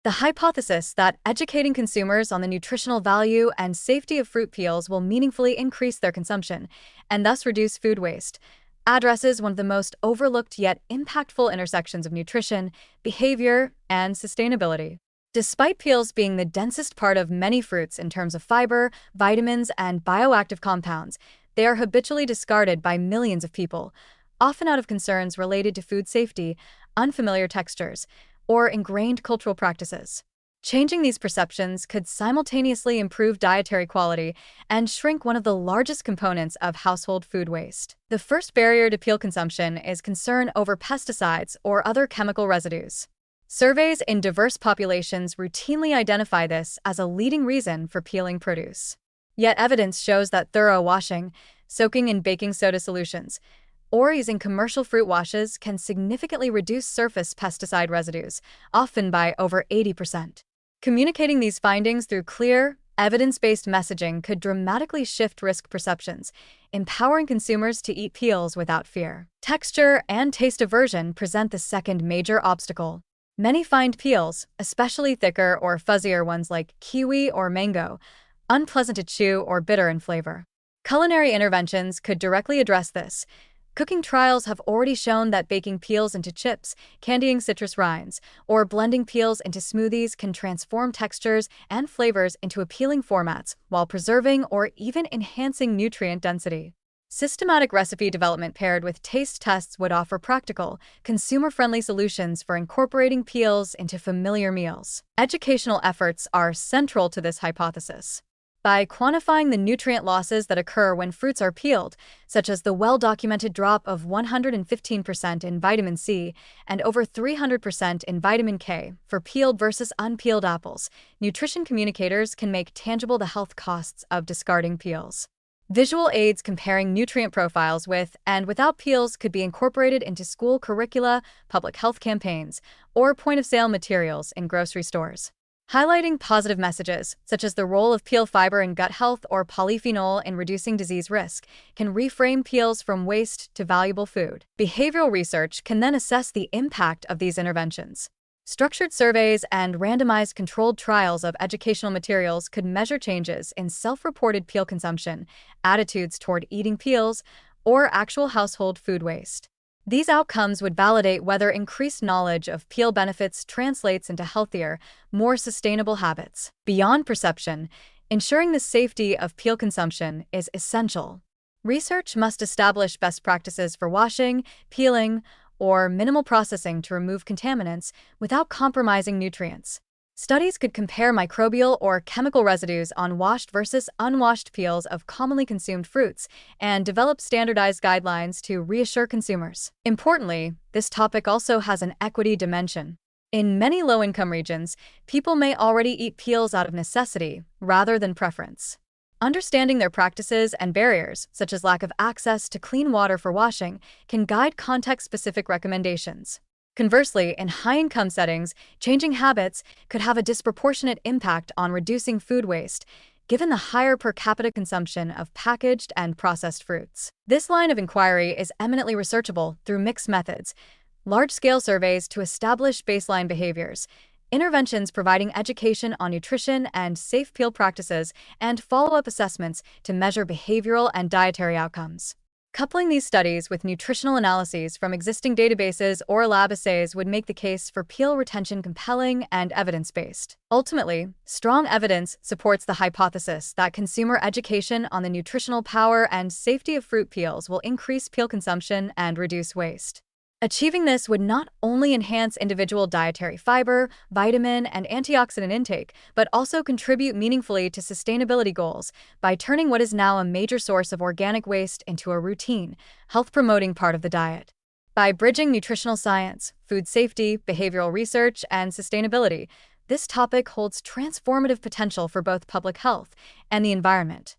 The hypothesis that educating consumers on the nutritional value and safety of fruit peels will meaningfully increase their consumption and thus reduce food waste addresses one of the most overlooked yet impactful intersections of nutrition, behavior, and sustainability. Despite peels being the densest part of many fruits in terms of fiber, vitamins, and bioactive compounds, they are habitually discarded by millions of people, often out of concerns related to food safety, unfamiliar textures, or ingrained cultural practices. Changing these perceptions could simultaneously improve dietary quality and shrink one of the largest components of household food waste. The first barrier to peel consumption is concern over pesticides or other chemical residues. Surveys in diverse populations routinely identify this as a leading reason for peeling produce. Yet evidence shows that thorough washing, soaking in baking soda solutions, or using commercial fruit washes can significantly reduce surface pesticide residues, often by over 80%. Communicating these findings through clear, evidence-based messaging could dramatically shift risk perceptions, empowering consumers to eat peels without fear. Texture and taste aversion present the second major obstacle. Many find peels, especially thicker or fuzzier ones like kiwi or mango, unpleasant to chew or bitter in flavor. Culinary interventions could directly address this. Cooking trials have already shown that baking peels into chips, candying citrus rinds, or blending peels into smoothies can transform textures and flavors into appealing formats while preserving or even enhancing nutrient density. Systematic recipe development paired with taste tests would offer practical, consumer-friendly solutions for incorporating peels into familiar meals. Educational efforts are central to this hypothesis. By quantifying the nutrient losses that occur when fruits are peeled, such as the well-documented drop of 115% in vitamin C and over 300% in vitamin K for peeled versus unpeeled apples, nutrition communicators can make tangible the health costs of discarding peels. Visual aids comparing nutrient profiles with and without peels could be incorporated into school curricula, public health campaigns, or point-of-sale materials in grocery stores. Highlighting positive messages, such as the role of peel fiber in gut health or polyphenol in reducing disease risk, can reframe peels from waste to valuable food. Behavioral research can then assess the impact of these interventions. Structured surveys and randomized controlled trials of educational materials could measure changes in self-reported peel consumption, attitudes toward eating peels, or actual household food waste. These outcomes would validate whether increased knowledge of peel benefits translates into healthier, more sustainable habits. Beyond perception, ensuring the safety of peel consumption is essential. Research must establish best practices for washing, peeling, or minimal processing to remove contaminants without compromising nutrients. Studies could compare microbial or chemical residues on washed versus unwashed peels of commonly consumed fruits and develop standardized guidelines to reassure consumers. Importantly, this topic also has an equity dimension. In many low-income regions, people may already eat peels out of necessity rather than preference. Understanding their practices and barriers, such as lack of access to clean water for washing, can guide context-specific recommendations. Conversely, in high-income settings, changing habits could have a disproportionate impact on reducing food waste, given the higher per capita consumption of packaged and processed fruits. This line of inquiry is eminently researchable through mixed methods, large-scale surveys to establish baseline behaviors, interventions providing education on nutrition and safe peel practices, and follow-up assessments to measure behavioral and dietary outcomes. Coupling these studies with nutritional analyses from existing databases or lab assays would make the case for peel retention compelling and evidence-based. Ultimately, strong evidence supports the hypothesis that consumer education on the nutritional power and safety of fruit peels will increase peel consumption and reduce waste. Achieving this would not only enhance individual dietary fiber, vitamin, and antioxidant intake, but also contribute meaningfully to sustainability goals by turning what is now a major source of organic waste into a routine, health-promoting part of the diet. By bridging nutritional science, food safety, behavioral research, and sustainability, this topic holds transformative potential for both public health and the environment.